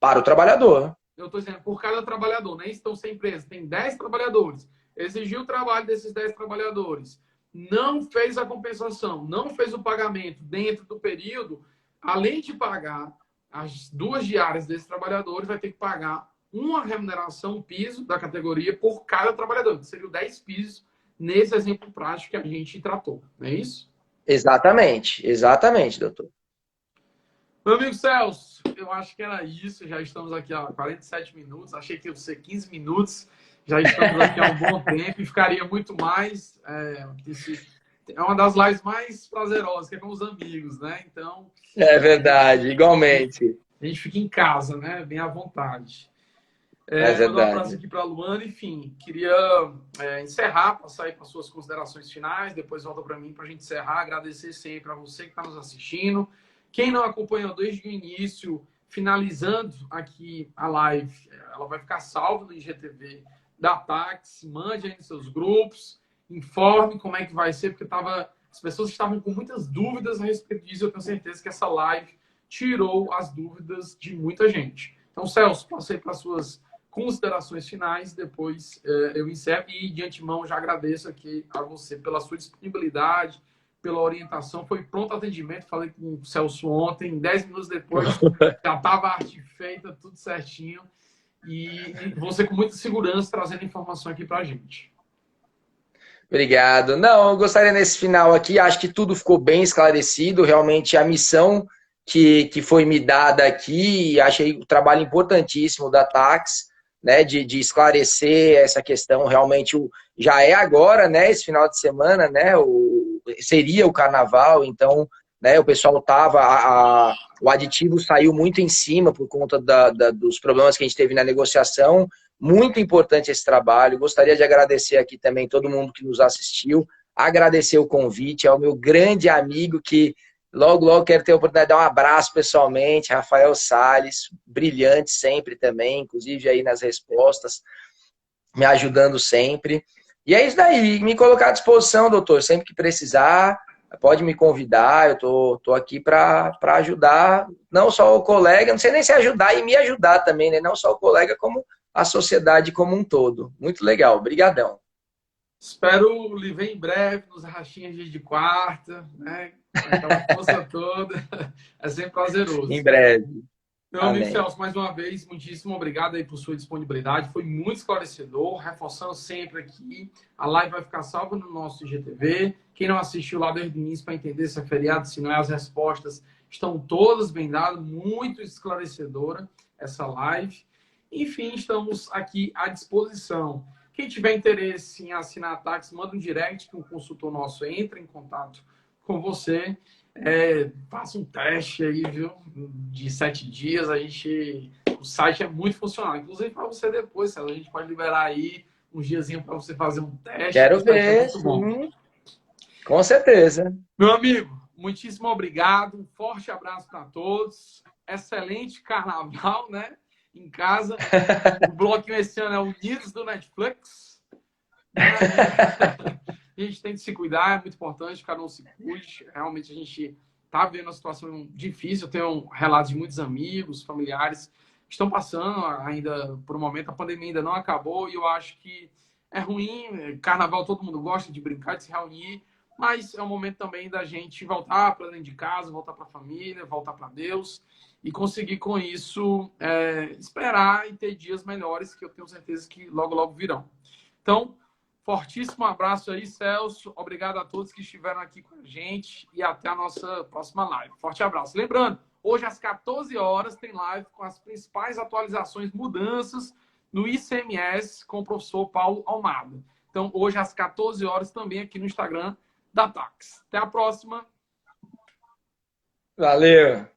Para o trabalhador. Eu estou dizendo, por cada trabalhador, né? Então, se a empresa tem 10 trabalhadores, exigiu o trabalho desses 10 trabalhadores, não fez a compensação, não fez o pagamento dentro do período, além de pagar as 2 diárias desses trabalhadores, vai ter que pagar uma remuneração, um piso da categoria por cada trabalhador, que seriam 10 pisos nesse exemplo prático que a gente tratou, não é isso? Exatamente, doutor. Meu amigo Celso, eu acho que era isso. Já estamos aqui há 47 minutos. Achei que ia ser 15 minutos. Já estamos aqui há um bom tempo e ficaria muito mais. É uma das lives mais prazerosas, que é com os amigos, né? Então. É verdade, igualmente. A gente fica em casa, né? Bem à vontade. É verdade. Mandar um abraço aqui para a Luana. Enfim, queria encerrar, passar aí para as suas considerações finais. Depois volta para mim para a gente encerrar. Agradecer sempre a você que está nos assistindo. Quem não acompanhou desde o início, finalizando aqui a live, ela vai ficar salva no IGTV da Táxi. Mande aí nos seus grupos, informe como é que vai ser, porque as pessoas estavam com muitas dúvidas a respeito disso. Eu tenho certeza que essa live tirou as dúvidas de muita gente. Então, Celso, passei para as suas considerações finais, depois eu encerro e de antemão já agradeço aqui a você pela sua disponibilidade, pela orientação, foi pronto atendimento, falei com o Celso ontem, 10 minutos depois já estava a arte feita, tudo certinho, e você com muita segurança trazendo informação aqui para a gente. Obrigado. Não, eu gostaria nesse final aqui, acho que tudo ficou bem esclarecido, realmente a missão que foi me dada aqui, achei o trabalho importantíssimo da Táxi, né, de esclarecer essa questão, realmente já é agora, né, esse final de semana, né, seria o carnaval, então, né, o pessoal o aditivo saiu muito em cima por conta dos problemas que a gente teve na negociação. Muito importante esse trabalho. Gostaria de agradecer aqui também todo mundo que nos assistiu, agradecer o convite ao meu grande amigo que logo quero ter a oportunidade de dar um abraço pessoalmente, Rafael Salles, brilhante sempre também, inclusive aí nas respostas, me ajudando sempre. E é isso daí, me colocar à disposição, doutor, sempre que precisar, pode me convidar, eu tô aqui para ajudar, não só o colega, não sei nem se ajudar e me ajudar também, né? Não só o colega, como a sociedade como um todo. Muito legal, brigadão. Espero lhe ver em breve nos rachinhas de quarta, né? Aquela força toda, é sempre prazeroso. Em breve. Meu amigo Celso, mais uma vez, muitíssimo obrigado aí por sua disponibilidade. Foi muito esclarecedor, reforçando sempre aqui. A live vai ficar salva no nosso IGTV. Quem não assistiu lá desde o início para entender se é feriado, se não é, as respostas estão todas bem dadas. Muito esclarecedora essa live. Enfim, estamos aqui à disposição. Quem tiver interesse em assinar a Táxi, manda um direct que um consultor nosso entra em contato com você. Faça um teste aí, viu? De 7 dias, a gente o site é muito funcional. Inclusive, para você depois, César, a gente pode liberar aí uns diazinhos para você fazer um teste. Quero O site é ver, muito bom. sim. Com certeza. Meu amigo, muitíssimo obrigado. Um forte abraço para todos. Excelente carnaval, né? Em casa. O bloquinho esse ano é Unidos do Netflix. A gente tem que se cuidar, é muito importante, cada um se cuide. Realmente a gente está vendo uma situação difícil. Eu tenho relatos de muitos amigos, familiares que estão passando ainda por um momento. A pandemia ainda não acabou e eu acho que é ruim. Carnaval todo mundo gosta de brincar, de se reunir, mas é um momento também da gente voltar para dentro de casa, voltar para a família, voltar para Deus e conseguir com isso esperar e ter dias melhores que eu tenho certeza que logo, logo virão. Então, fortíssimo abraço aí, Celso. Obrigado a todos que estiveram aqui com a gente e até a nossa próxima live. Forte abraço. Lembrando, hoje às 14 horas tem live com as principais atualizações, mudanças no ICMS com o professor Paulo Almada. Então, hoje às 14 horas também aqui no Instagram da Tax. Até a próxima. Valeu.